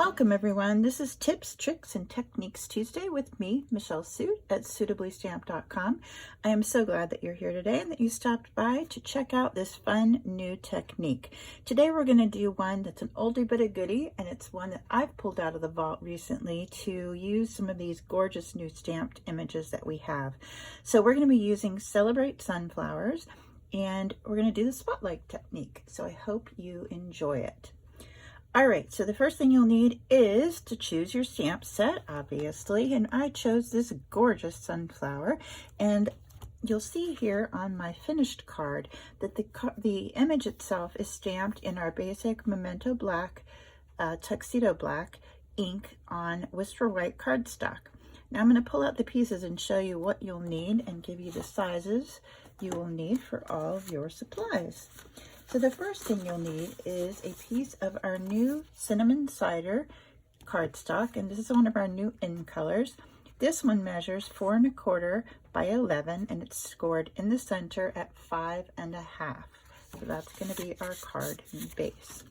Welcome everyone. This is Tips, Tricks, and Techniques Tuesday with me, Michelle Suit at suitably-stamped.com. I am so glad that you're here today and that you stopped by to check out this fun new technique. Today we're going to do one that's an oldie but a goodie, and it's one that I've pulled out of the vault recently to use some of these gorgeous new stamped images that we have. So we're going to be using Celebrate Sunflowers, and we're going to do the spotlight technique. So I hope you enjoy it. All right, so the first thing you'll need is to choose your stamp set, obviously, and I chose this gorgeous sunflower, and you'll see here on my finished card that the image itself is stamped in our basic Memento Black, Tuxedo Black ink on Whisper White cardstock. Now I'm going to pull out the pieces and show you what you'll need and give you the sizes you will need for all of your supplies. So the first thing you'll need is a piece of our new Cinnamon Cider cardstock, and this is one of our new in colors. This one measures 4 1/4 by 11, and it's scored in the center at 5 1/2. So that's going to be our card base.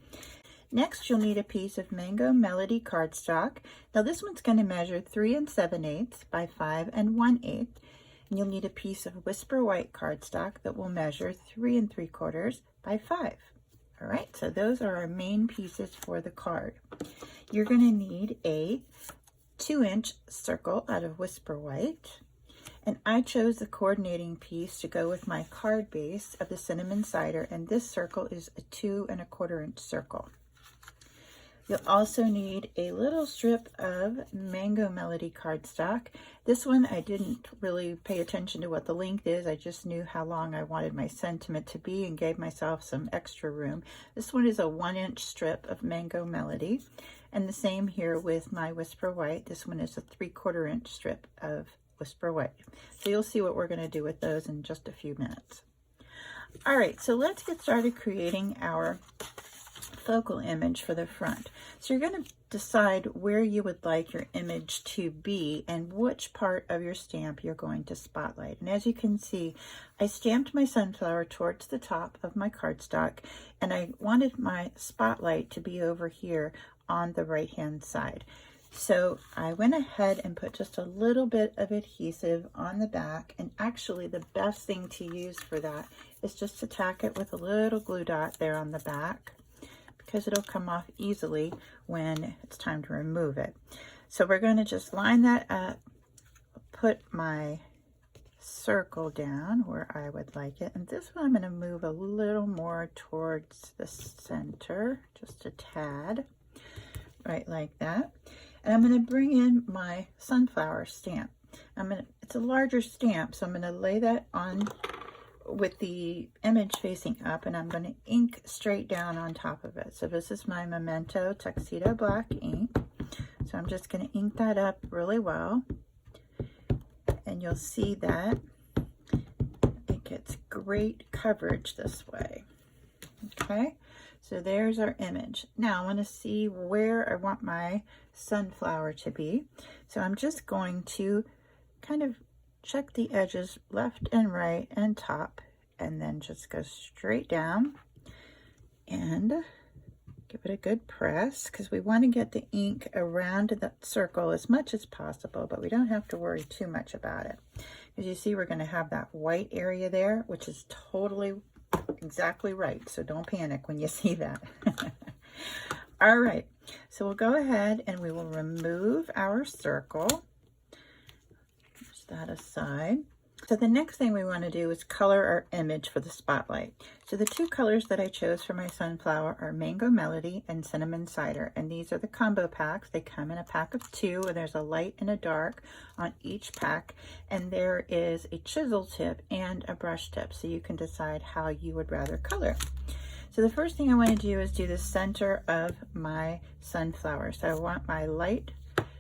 Next, you'll need a piece of Mango Melody cardstock. Now this one's going to measure 3 7/8 by 5 1/8. And you'll need a piece of Whisper White cardstock that will measure 3 3/4 by 5. All right, so those are our main pieces for the card. You're going to need a 2-inch circle out of Whisper White, and I chose the coordinating piece to go with my card base of the Cinnamon Cider, and this circle is a 2 1/4 inch circle. You'll also need a little strip of Mango Melody cardstock. This one, I didn't really pay attention to what the length is. I just knew how long I wanted my sentiment to be and gave myself some extra room. This one is a 1-inch strip of Mango Melody. And the same here with my Whisper White. This one is a 3/4 inch strip of Whisper White. So you'll see what we're going to do with those in just a few minutes. All right, so let's get started creating our focal image for the front. So you're going to decide where you would like your image to be and which part of your stamp you're going to spotlight. And as you can see, I stamped my sunflower towards the top of my cardstock, and I wanted my spotlight to be over here on the right hand side. So I went ahead and put just a little bit of adhesive on the back, and actually the best thing to use for that is just to tack it with a little glue dot there on the back, because it'll come off easily when it's time to remove it. So we're going to just line that up, put my circle down where I would like it, and this one I'm going to move a little more towards the center, just a tad, right like that. And I'm going to bring in my sunflower stamp. It's a larger stamp, so I'm going to lay that on with the image facing up, and I'm going to ink straight down on top of it. So this is my Memento Tuxedo Black ink. So I'm just going to ink that up really well, and you'll see that it gets great coverage this way. Okay, so there's our image. Now I want to see where I want my sunflower to be. So I'm just going to kind of check the edges left and right and top, and then just go straight down and give it a good press, because we want to get the ink around that circle as much as possible, but we don't have to worry too much about it. As you see, we're going to have that white area there, which is totally exactly right, so don't panic when you see that. All right, so we'll go ahead and we will remove our circle. That aside. So the next thing we want to do is color our image for the spotlight. So the two colors that I chose for my sunflower are Mango Melody and Cinnamon Cider, and these are the combo packs. They come in a pack of 2, and there's a light and a dark on each pack, and there is a chisel tip and a brush tip, so you can decide how you would rather color. So the first thing I want to do is do the center of my sunflower. So I want my light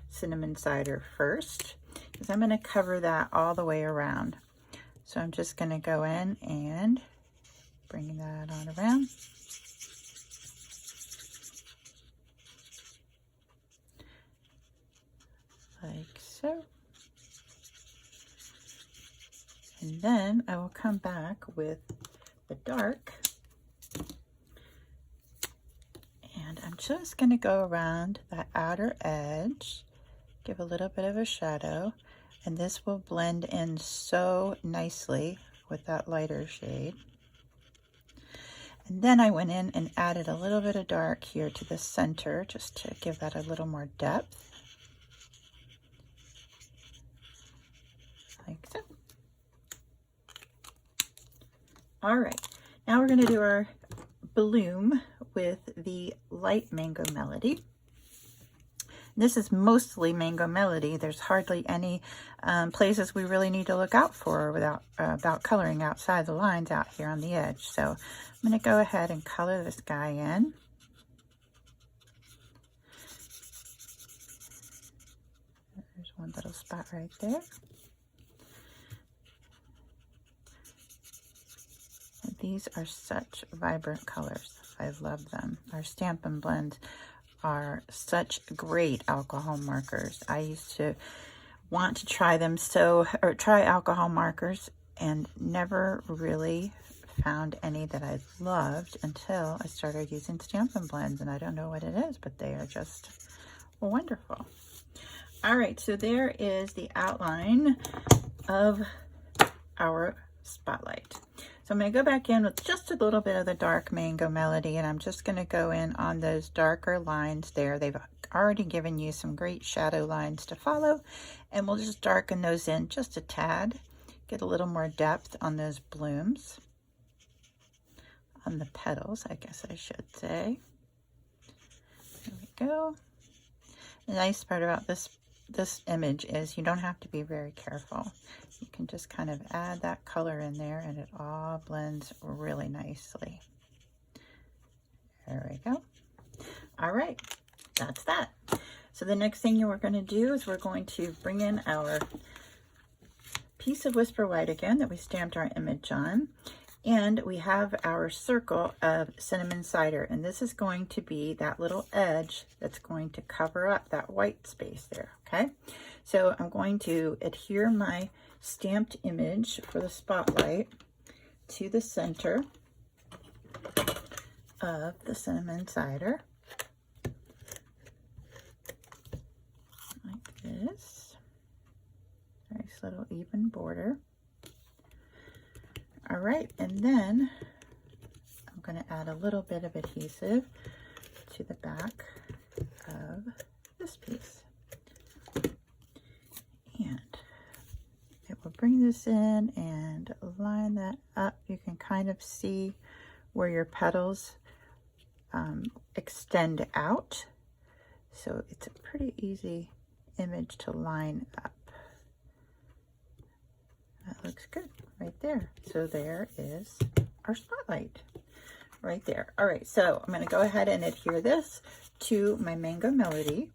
Cinnamon Cider first, because I'm going to cover that all the way around. So I'm just going to go in and bring that on around. Like so. And then I will come back with the dark, and I'm just going to go around that outer edge, give a little bit of a shadow, and this will blend in so nicely with that lighter shade. And then I went in and added a little bit of dark here to the center just to give that a little more depth. Like so. All right, now we're going to do our bloom with the light Mango Melody. This is mostly Mango Melody. There's hardly any places we really need to look out for without about coloring outside the lines out here on the edge. So I'm going to go ahead and color this guy in. There's one little spot right there. And these are such vibrant colors. I love them. Our Stampin' Blends are such great alcohol markers. I used to want to try them try alcohol markers and never really found any that I loved until I started using Stampin' Blends, and I don't know what it is, but they are just wonderful. All right, so there is the outline of our spotlight. So I'm going to go back in with just a little bit of the dark Mango Melody, and I'm just going to go in on those darker lines there. They've already given you some great shadow lines to follow, and we'll just darken those in just a tad, get a little more depth on those blooms, on the petals, I guess I should say. There we go. The nice part about this image is you don't have to be very careful. You can just kind of add that color in there and it all blends really nicely. There we go. All right, that's that. So the next thing we're going to do is we're going to bring in our piece of Whisper White again that we stamped our image on. And we have our circle of cinnamon cider, and this is going to be that little edge that's going to cover up that white space there, okay? So I'm going to adhere my stamped image for the spotlight to the center of the cinnamon cider, like this. Nice little even border. All right, and then I'm going to add a little bit of adhesive to the back of this piece. And it will bring this in and line that up. You can kind of see where your petals extend out. So it's a pretty easy image to line up. That looks good right there. So there is our spotlight right there. All right, so I'm going to go ahead and adhere this to my Mango Melody.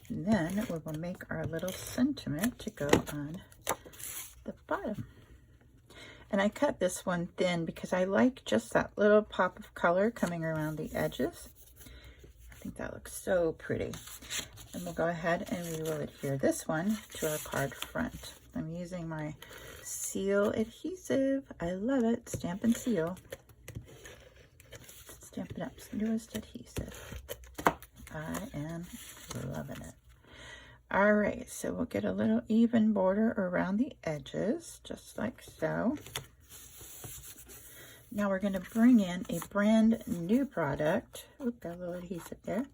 And then we will make our little sentiment to go on the bottom. And I cut this one thin because I like just that little pop of color coming around the edges. I think that looks so pretty. And we'll go ahead and we will adhere this one to our card front. I'm using my seal adhesive. I love it. Stampin' Seal. Stampin' Up's newest adhesive. I am loving it. All right, so we'll get a little even border around the edges, just like so. Now we're going to bring in a brand new product. Oop, got a little adhesive there.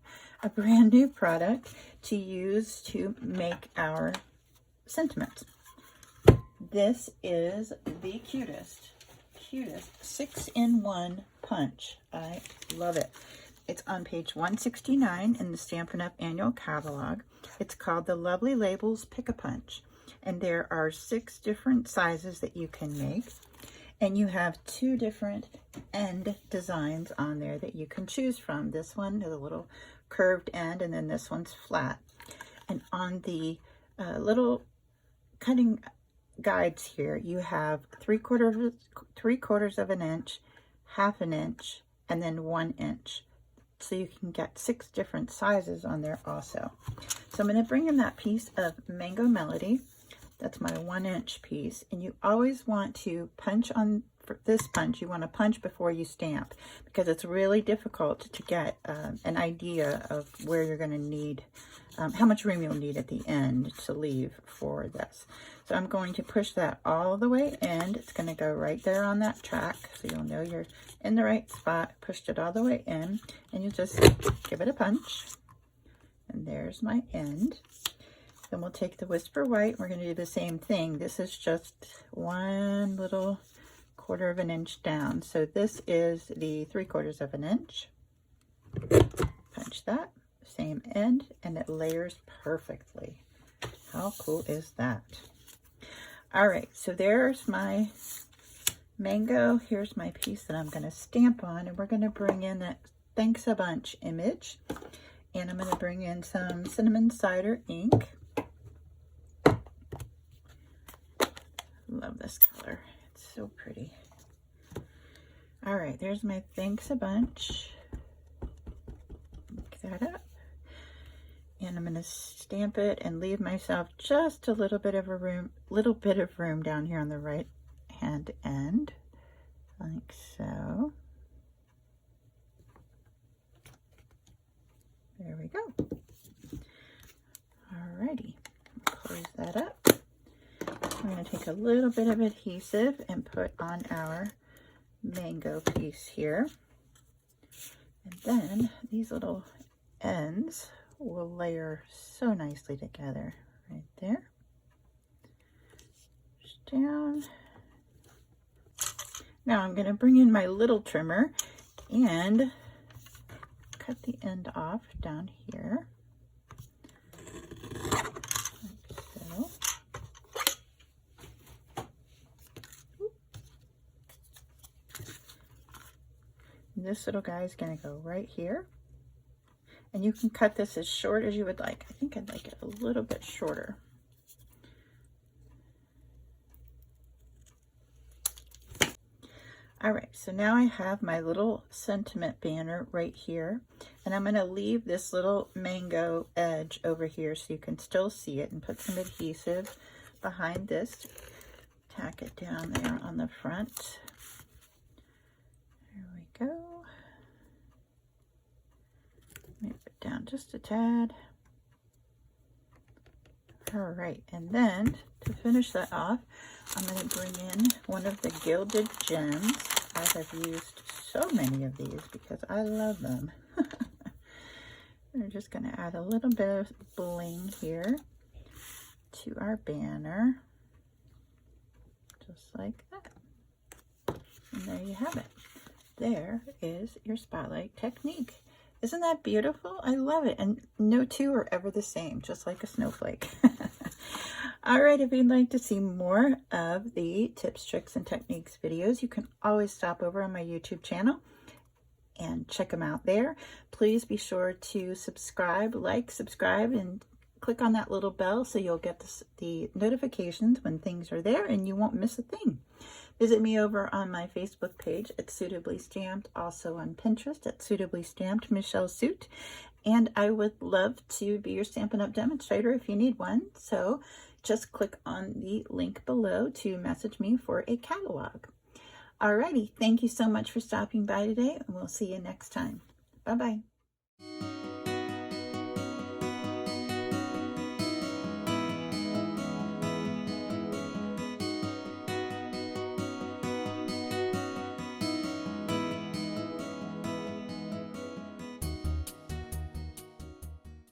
A brand new product to use to make our sentiments. This is the cutest 6-in-1 punch. I love it. It's on page 169 in the Stampin' Up! Annual Catalog. It's called the Lovely Labels Pick-a-Punch. And there are 6 different sizes that you can make. And you have 2 different end designs on there that you can choose from. This one is a little curved end, and then this one's flat. And on the little cutting guides here, you have 3/4 of an inch, 1/2 inch, and then 1 inch. So you can get 6 different sizes on there also. So I'm going to bring in that piece of Mango Melody. That's my 1 inch piece. And you always want to punch on for this punch, you want to punch before you stamp, because it's really difficult to get an idea of where you're going to need, how much room you'll need at the end to leave for this. So I'm going to push that all the way in. It's going to go right there on that track, so you'll know you're in the right spot. Pushed it all the way in, and you just give it a punch. And there's my end. Then we'll take the Whisper White. We're going to do the same thing. This is just one little 1/4 of an inch down. So this is the 3/4 of an inch. Punch that, same end, and it layers perfectly. How cool is that? All right, so there's my mango. Here's my piece that I'm going to stamp on, and we're going to bring in that Thanks a Bunch image. And I'm going to bring in some cinnamon cider ink. Love this color. It's so pretty. All right, there's my Thanks a Bunch. Pick that up. And I'm going to stamp it and leave myself just a little bit of room down here on the right hand end, like so. There we go. Alrighty, close that up. We're going to take a little bit of adhesive and put on our mango piece here. And then these little ends will layer so nicely together right there. Just down. Now I'm going to bring in my little trimmer and cut the end off down here. Like so. And this little guy is going to go right here. And you can cut this as short as you would like. I think I'd like it a little bit shorter. All right, so now I have my little sentiment banner right here, and I'm going to leave this little mango edge over here so you can still see it, and put some adhesive behind this. Tack it down there on the front. There we go. Move it down just a tad. All right, and then to finish that off, I'm going to bring in one of the Gilded Gems. I have used so many of these because I love them. We're just going to add a little bit of bling here to our banner, just like that. And there you have it. There is your spotlight technique. Isn't that beautiful? I love it. And no two are ever the same, just like a snowflake. All right, if you'd like to see more of the tips, tricks, and techniques videos, you can always stop over on my YouTube channel and check them out there. Please be sure to subscribe, and click on that little bell so you'll get the notifications when things are there and you won't miss a thing. Visit me over on my Facebook page at Suitably Stamped, also on Pinterest at Suitably Stamped Michelle Suit. And I would love to be your Stampin' Up! Demonstrator if you need one. So just click on the link below to message me for a catalog. Alrighty, thank you so much for stopping by today, and we'll see you next time. Bye-bye.